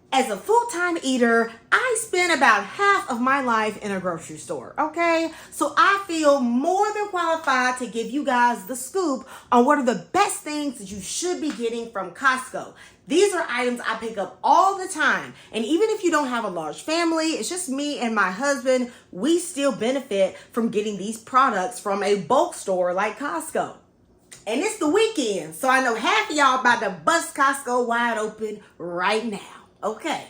As a full-time eater, I spend about half of my life in a grocery store, okay? So I feel more than qualified to give you guys the scoop on what are the best things that you should be getting from Costco. These are items I pick up all the time. And even if you don't have a large family, it's just me and my husband, we still benefit from getting these products from a bulk store like Costco. And it's the weekend, so I know half of y'all about to bust Costco wide open right now. Okay.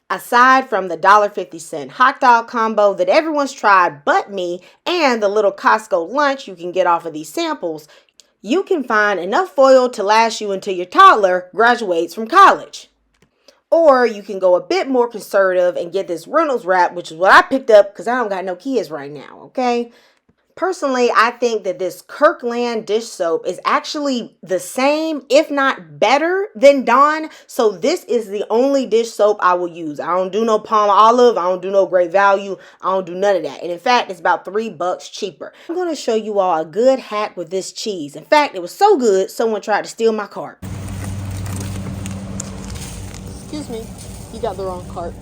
Aside from the $1.50 hot dog combo that everyone's tried but me, and the little Costco lunch you can get off of these samples, you can find enough foil to last you until your toddler graduates from college. Or you can go a bit more conservative and get this Reynolds wrap, which is what I picked up because I don't got no kids right now, okay? Personally, I think that this Kirkland dish soap is actually the same, if not better than Dawn. So this is the only dish soap I will use. I don't do no Palm Olive. I don't do no Great Value. I don't do none of that. And in fact, it's about $3 cheaper. I'm going to show you all a good hack with this cheese. In fact, it was so good, someone tried to steal my cart. Excuse me, you got the wrong cart.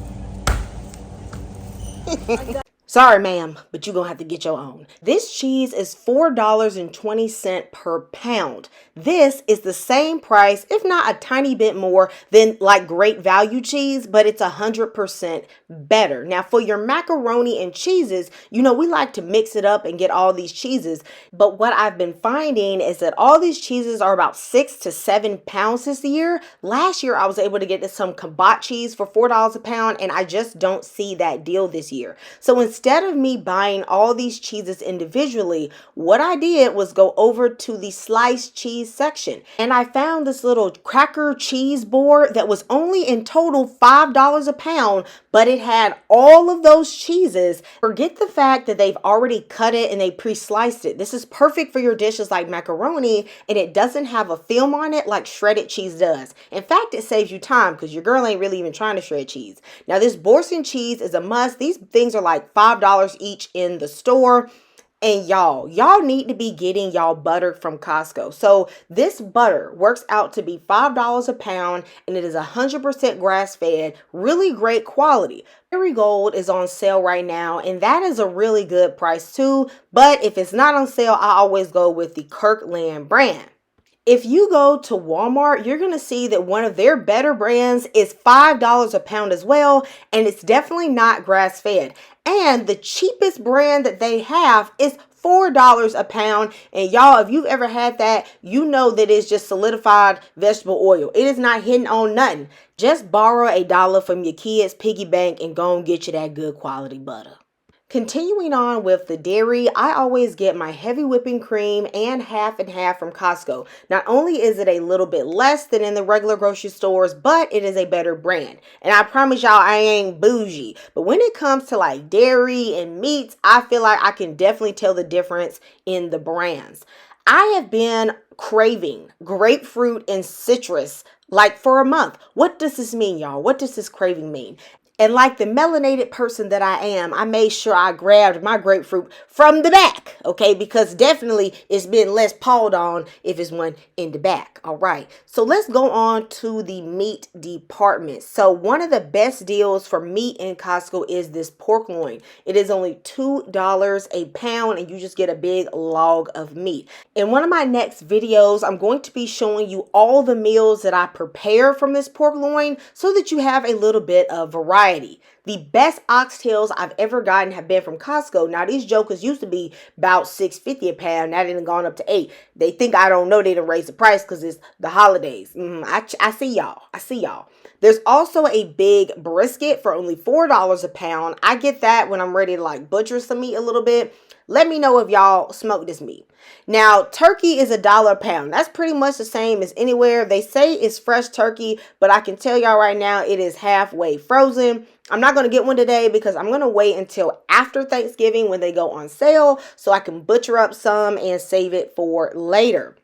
Sorry, ma'am, but you're going to have to get your own. This cheese is $4.20 per pound. This is the same price, if not a tiny bit more than like Great Value cheese, but it's 100% better. Now, for your macaroni and cheeses, you know, we like to mix it up and get all these cheeses. But what I've been finding is that all these cheeses are about 6 to 7 pounds this year. Last year, I was able to get some Kabat cheese for $4 a pound, and I just don't see that deal this year. So instead of me buying all these cheeses individually, what I did was go over to the sliced cheese section, and I found this little cracker cheese board that was only in total $5 a pound, but it had all of those cheeses. Forget the fact that they've already cut it and they pre-sliced it. This is perfect for your dishes like macaroni, and it doesn't have a film on it like shredded cheese does. In fact, it saves you time because your girl ain't really even trying to shred cheese. Now, this Boursin cheese is a must. These things are like $5 each in the store. And y'all need to be getting y'all butter from Costco. So this butter works out to be $5 a pound, and it is 100% grass-fed, really great quality. Gold is on sale right now, and that is a really good price too. But if it's not on sale, I always go with the Kirkland brand. If you go to Walmart, you're going to see that one of their better brands is $5 a pound as well, and it's definitely not grass-fed. And the cheapest brand that they have is $4 a pound. And y'all, if you've ever had that, you know that it's just solidified vegetable oil. It is not hidden on nothing. Just borrow $1 from your kids' piggy bank and go and get you that good quality butter. Continuing on with the dairy, I always get my heavy whipping cream and half and half from Costco. Not only is it a little bit less than in the regular grocery stores, but it is a better brand. And I promise y'all I ain't bougie. But when it comes to like dairy and meats, I feel like I can definitely tell the difference in the brands. I have been craving grapefruit and citrus like for a month. What does this mean, y'all? What does this craving mean? And like the melanated person that I am, I made sure I grabbed my grapefruit from the back, okay? Because definitely it's been less pawed on if it's one in the back, all right? So let's go on to the meat department. So one of the best deals for meat in Costco is this pork loin. It is only $2 a pound, and you just get a big log of meat. In one of my next videos, I'm going to be showing you all the meals that I prepare from this pork loin so that you have a little bit of variety. The best oxtails I've ever gotten have been from Costco. Now, these jokers used to be about $6.50 a pound. Now they done gone up to $8. They think I don't know they done raised the price because it's the holidays. I see y'all. I see y'all. There's also a big brisket for only $4 a pound. I get that when I'm ready to like butcher some meat a little bit. Let me know if y'all smoke this meat. Now, turkey is $1 a pound. That's pretty much the same as anywhere. They say it's fresh turkey, but I can tell y'all right now it is halfway frozen. I'm not going to get one today because I'm going to wait until after Thanksgiving when they go on sale so I can butcher up some and save it for later.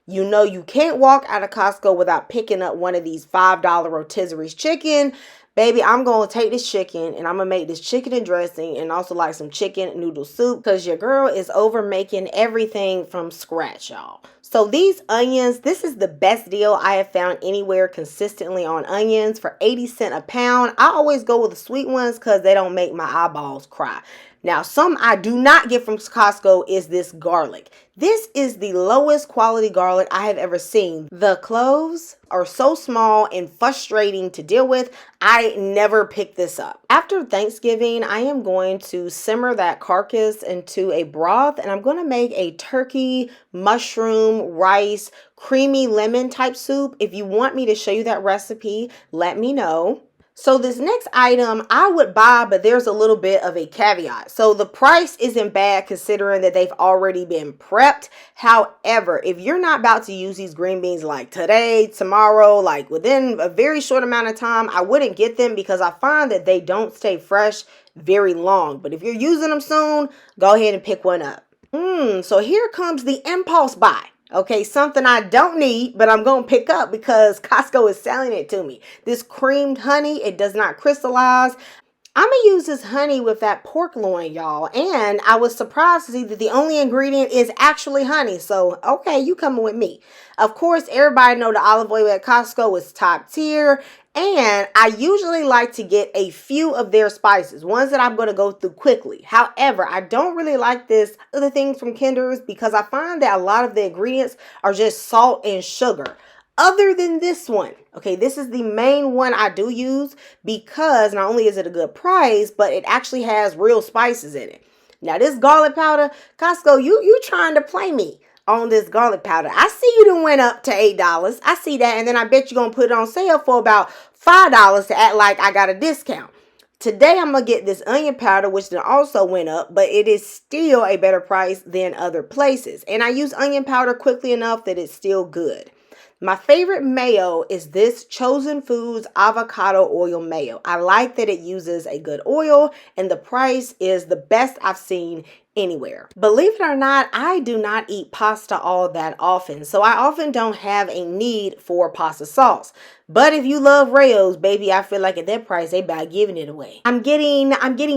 You know you can't walk out of Costco without picking up one of these $5 rotisseries chicken. Baby, I'm going to take this chicken and I'm going to make this chicken and dressing and also like some chicken noodle soup because your girl is over making everything from scratch, y'all. So these onions, this is the best deal I have found anywhere consistently on onions for 80 cents a pound. I always go with the sweet ones because they don't make my eyeballs cry. Now, some I do not get from Costco is this garlic. This is the lowest quality garlic I have ever seen. The cloves are so small and frustrating to deal with. I never pick this up. After Thanksgiving, I am going to simmer that carcass into a broth and I'm going to make a turkey, mushroom, rice, creamy lemon type soup. If you want me to show you that recipe, let me know. So this next item I would buy, but there's a little bit of a caveat. So the price isn't bad considering that they've already been prepped. However, if you're not about to use these green beans like today, tomorrow, like within a very short amount of time, I wouldn't get them because I find that they don't stay fresh very long. But if you're using them soon, go ahead and pick one up. So here comes the impulse buy. Okay, something I don't need, but I'm going to pick up because Costco is selling it to me. This creamed honey, it does not crystallize. I'm going to use this honey with that pork loin, y'all. And I was surprised to see that the only ingredient is actually honey. So, okay, you coming with me. Of course, everybody know the olive oil at Costco is top tier. And I usually like to get a few of their spices, ones that I'm going to go through quickly. However, I don't really like this other things from Kinder's because I find that a lot of the ingredients are just salt and sugar. Other than this one, okay, this is the main one I do use because not only is it a good price, but it actually has real spices in it. Now, this garlic powder, Costco, you trying to play me on this garlic powder. I see you done went up to $8. I see that, and then I bet you're going to put it on sale for about $5 to act like I got a discount. Today, I'm going to get this onion powder, which then also went up, but it is still a better price than other places. And I use onion powder quickly enough that it's still good. My favorite mayo is this Chosen Foods avocado oil mayo. I like that it uses a good oil and the price is the best I've seen anywhere. Believe it or not, I do not eat pasta all that often, so I often don't have a need for pasta sauce. But if you love Rayo's, baby, I feel like at that price, they about giving it away. I'm getting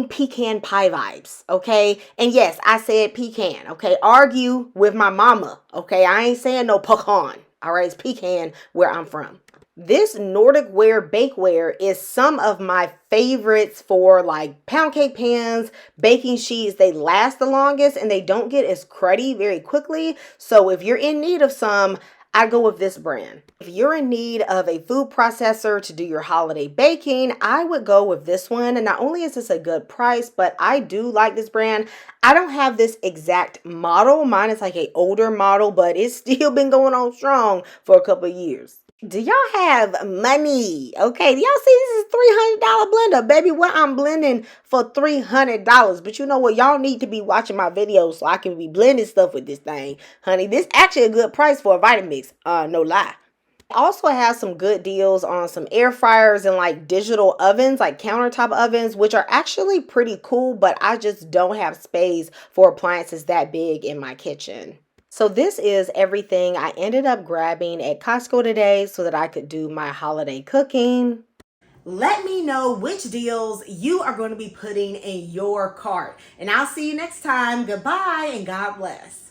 pecan pie vibes, okay? And yes, I said pecan, okay? Argue with my mama, okay? I ain't saying no pecan. All right, it's pecan where I'm from. This Nordic ware bakeware is some of my favorites for like pound cake pans, baking sheets. They last the longest and they don't get as cruddy very quickly. So if you're in need of some, I go with this brand. If you're in need of a food processor to do your holiday baking, I would go with this one. And not only is this a good price, but I do like this brand. I don't have this exact model. Mine is like an older model, but it's still been going on strong for a couple of years. Do y'all have money? Okay, do y'all see this is $300 blender? Baby, what I'm blending for $300. But you know what? Y'all need to be watching my videos so I can be blending stuff with this thing. Honey, this actually a good price for a Vitamix. No lie. I also have some good deals on some air fryers and like digital ovens, like countertop ovens, which are actually pretty cool, but I just don't have space for appliances that big in my kitchen. So this is everything I ended up grabbing at Costco today so that I could do my holiday cooking. Let me know which deals you are going to be putting in your cart. And I'll see you next time. Goodbye and God bless.